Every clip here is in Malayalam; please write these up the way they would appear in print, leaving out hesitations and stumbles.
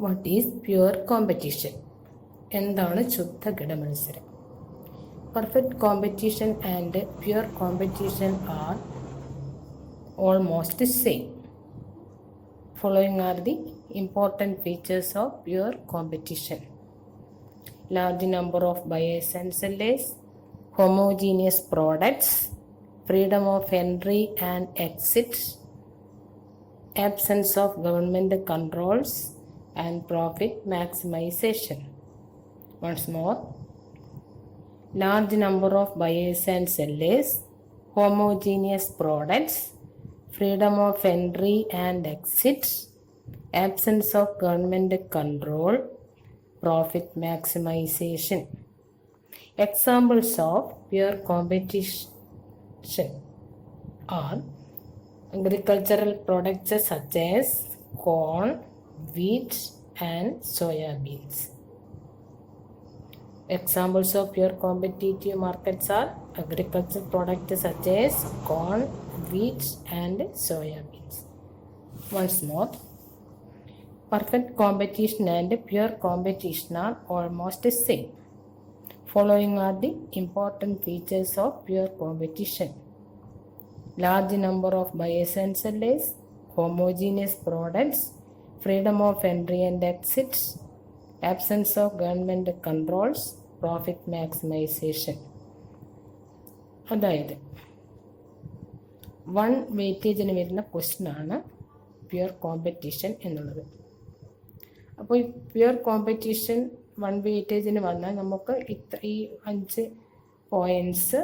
What is pure competition? എന്താണ് ശുദ്ധകിട മത്സരം? Perfect competition and pure competition are almost same. Following are the important features of pure competition: large number of buyers and sellers, homogeneous products, freedom of entry and exit, absence of government controls, and profit maximization. Once more: large number of buyers and sellers, homogeneous products, freedom of entry and exit, absence of government control, profit maximization. Examples of pure competition are agricultural products such as corn, wheat, and soya beans. Examples of pure competitive markets are agricultural products such as corn, wheat, and soya beans. Once more: perfect competition and pure competition are almost the same. Following are the important features of pure competition: large number of buyers and sellers, homogeneous products, freedom of entry and exit, absence of government controls, profit maximization. അതായത് 1 വെയിറ്റേജിന് വരുന്ന ക്വസ്റ്റ്യനാണ് പ്യുവർ കോമ്പറ്റീഷൻ എന്നുള്ളത്. അപ്പോൾ ഈ പ്യുവർ കോമ്പറ്റീഷൻ 1 വെയിറ്റേജിന് വന്നാൽ നമുക്ക് ഈ 5 പോയിൻറ്റ്സ്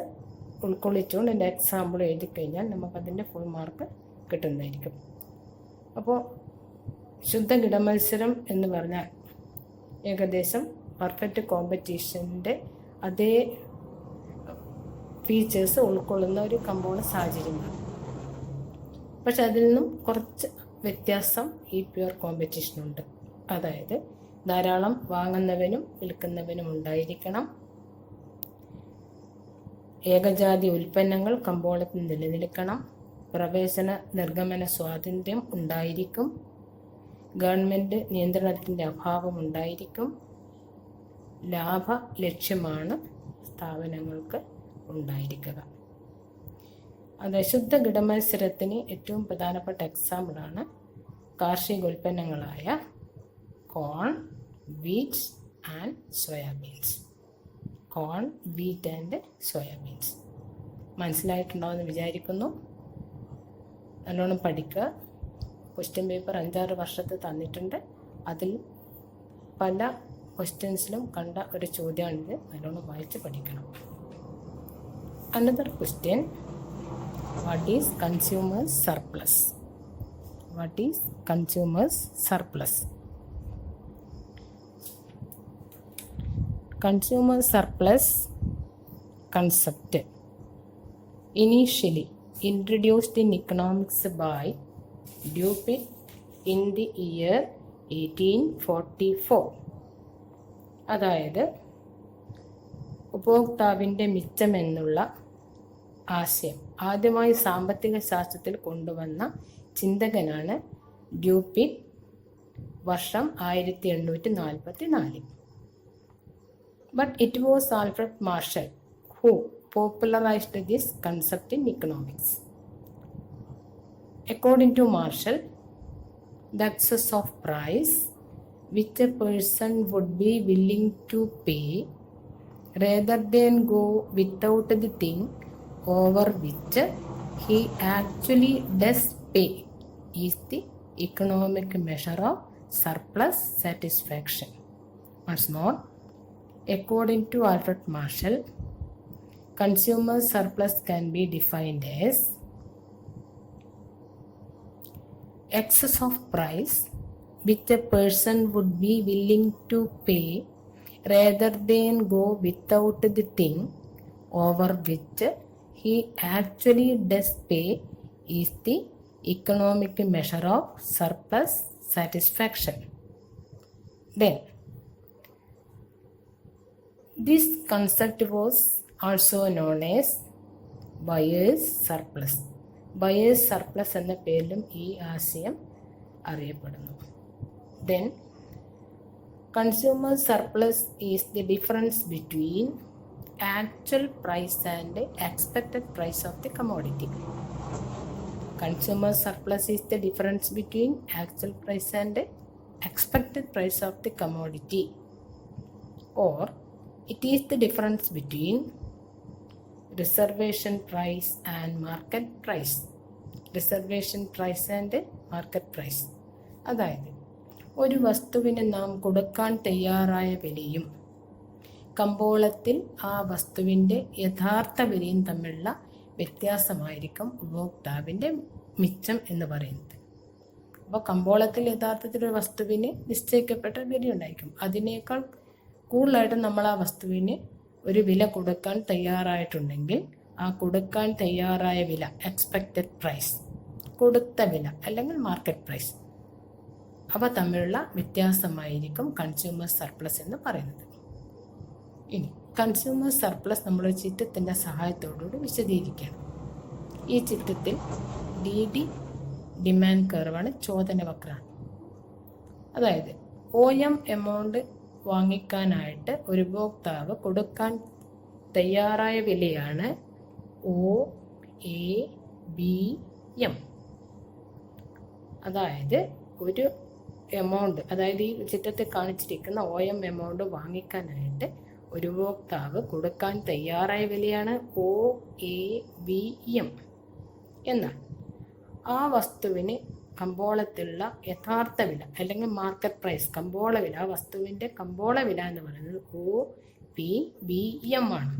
ഉൾക്കൊള്ളിച്ചുകൊണ്ട് എൻ്റെ എക്സാമ്പിൾ എഴുതി കഴിഞ്ഞാൽ നമുക്കതിൻ്റെ ഫുൾ മാർക്ക് കിട്ടുന്നതായിരിക്കും. അപ്പോൾ ശുദ്ധ കിടമത്സരം എന്ന് പറഞ്ഞാൽ ഏകദേശം പെർഫെക്റ്റ് കോമ്പറ്റീഷൻ്റെ അതേ ഫീച്ചേഴ്സ് ഉൾക്കൊള്ളുന്ന ഒരു കമ്പോള സാഹചര്യമാണ്. പക്ഷെ അതിൽ നിന്നും കുറച്ച് വ്യത്യാസം ഈ പ്യുവർ കോമ്പറ്റീഷനുണ്ട്. അതായത് ധാരാളം വാങ്ങുന്നവനും വിൽക്കുന്നവനും ഉണ്ടായിരിക്കണം, ഏകജാതി ഉൽപ്പന്നങ്ങൾ കമ്പോളത്തിൽ നിലനിൽക്കണം, പ്രവേശന നിർഗമന സ്വാതന്ത്ര്യം ഉണ്ടായിരിക്കും, ഗവൺമെൻറ് നിയന്ത്രണത്തിൻ്റെ അഭാവം ഉണ്ടായിരിക്കും, ലാഭ ലക്ഷ്യമാണ് സ്ഥാപനങ്ങൾക്ക് ഉണ്ടായിരിക്കുക. അത് ശുദ്ധ കിടമത്സരത്തിന് ഏറ്റവും പ്രധാനപ്പെട്ട എക്സാമ്പിളാണ് കാർഷിക ഉൽപ്പന്നങ്ങളായ corn, wheat and soyabeans. Corn, wheat and soyabeans മനസ്സിലായിട്ടുണ്ടാവുമെന്ന് വിചാരിക്കുന്നു. നല്ലോണം പഠിക്കുക. ക്വസ്റ്റ്യൻ പേപ്പർ 5-6 വർഷത്തെ തന്നിട്ടുണ്ട്. അതിൽ പല ക്വസ്റ്റ്യൻസിലും കണ്ട ഒരു ചോദ്യമാണിത്. നല്ലോണം വായിച്ച് പഠിക്കണം. Another question: what is consumer's surplus? What is consumer's surplus? Consumer surplus concept initially introduced in economics by Dupuit in the year 1844. അതായത് ഉപഭോക്താവിൻ്റെ മിച്ചമെന്നുള്ള ആശയം ആദ്യമായി സാമ്പത്തിക ശാസ്ത്രത്തിൽ കൊണ്ടുവന്ന ചിന്തകനാണ് ഡ്യൂപിറ്റ്. വർഷം 1844. But it was Alfred Marshall who popularized this concept in economics. According to Marshall, the excess of price which a person would be willing to pay rather than go without the thing over which he actually does pay is the economic measure of surplus satisfaction. Once more: according to Alfred Marshall, consumer surplus can be defined as excess of price which a person would be willing to pay rather than go without the thing over which he actually does pay is the economic measure of surplus satisfaction. Then, this concept was also known as buyer's surplus. Buyer's surplus എന്ന പേരിലും ഈ ആശയം അറിയപ്പെടുന്നു. Then Consumer surplus is the difference between actual price and expected price of the commodity. Consumer surplus is the difference between actual price and expected price of the commodity, or it is the difference between reservation price and market price. Reservation price and market price. അതായത് ഒരു വസ്തുവിന് നാം കൊടുക്കാൻ തയ്യാറായ വിലയും കമ്പോളത്തിൽ ആ വസ്തുവിൻ്റെ യഥാർത്ഥ വിലയും തമ്മിലുള്ള വ്യത്യാസമായിരിക്കും ഉപഭോക്താവിൻ്റെ മിച്ചം എന്ന് പറയുന്നത്. അപ്പോൾ കമ്പോളത്തിൽ യഥാർത്ഥത്തിൽ ഒരു വസ്തുവിന് നിശ്ചയിക്കപ്പെട്ട വിലയുണ്ടായിരിക്കും. അതിനേക്കാൾ കൂടുതലായിട്ട് നമ്മൾ ആ വസ്തുവിന് ഒരു വില കൊടുക്കാൻ തയ്യാറായിട്ടുണ്ടെങ്കിൽ ആ കൊടുക്കാൻ തയ്യാറായ വില, എക്സ്പെക്റ്റഡ് പ്രൈസ്, കൊടുത്ത വില അല്ലെങ്കിൽ മാർക്കറ്റ് പ്രൈസ്, അവ തമ്മിലുള്ള വ്യത്യാസമായിരിക്കും കൺസ്യൂമർ സർപ്ലസ് എന്ന് പറയുന്നത്. ഇനി കൺസ്യൂമർ സർപ്ലസ് നമ്മൾ ചിത്രത്തിൻ്റെ സഹായത്തോടുകൂടി വിശദീകരിക്കുകയാണ്. ഈ ചിത്രത്തിൽ DD ഡിമാൻഡ് കർവാണ്, ചോദന വക്രമാണ്. അതായത് OM എമൗണ്ട് വാങ്ങിക്കാനായിട്ട് ഒരു ഉപഭോക്താവ് കൊടുക്കാൻ തയ്യാറായ വിലയാണ് OABM. അതായത് ഒരു എമൗണ്ട്, അതായത് ഈ ചിത്രത്തിൽ കാണിച്ചിരിക്കുന്ന OM എമൗണ്ട് വാങ്ങിക്കാനായിട്ട് ഒരു ഉപഭോക്താവ് കൊടുക്കാൻ തയ്യാറായ വിലയാണ് OABM. എന്നാൽ ആ വസ്തുവിന് കമ്പോളത്തിലുള്ള യഥാർത്ഥ വില അല്ലെങ്കിൽ മാർക്കറ്റ് പ്രൈസ്, കമ്പോള വില, ആ വസ്തുവിൻ്റെ കമ്പോള വില എന്ന് പറയുന്നത് OPBM ആണ്.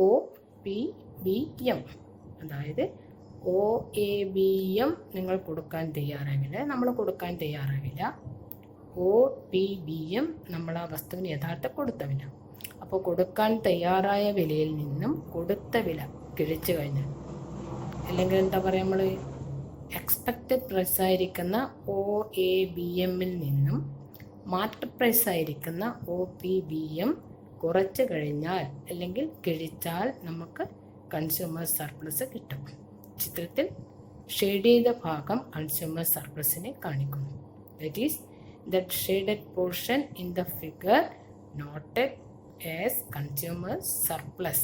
OPBM. അതായത് OABM നിങ്ങൾ കൊടുക്കാൻ തയ്യാറാവില്ല, നമ്മൾ കൊടുക്കാൻ തയ്യാറാവില്ല. OPBM നമ്മൾ ആ വസ്തുവിന് യഥാർത്ഥ കൊടുത്ത വില. അപ്പോൾ കൊടുക്കാൻ തയ്യാറായ വിലയിൽ നിന്നും കൊടുത്ത വില കിഴിച്ചു കഴിഞ്ഞാൽ, അല്ലെങ്കിൽ എന്താ പറയുക, നമ്മൾ എക്സ്പെക്റ്റഡ് പ്രൈസ് ആയിരിക്കുന്ന OABMൽ നിന്നും മാർക്കറ്റ് പ്രൈസ് ആയിരിക്കുന്ന OPBM കുറച്ച് കഴിഞ്ഞാൽ അല്ലെങ്കിൽ കിഴിച്ചാൽ നമുക്ക് കൺസ്യൂമർ സർപ്ലസ് കിട്ടും. ചിത്രത്തിൽ ഷെയ്ഡ് ചെയ്ത ഭാഗം കൺസ്യൂമർ സർപ്ലസിനെ കാണിക്കുന്നു. That is that shaded portion in the figure noted as consumer surplus.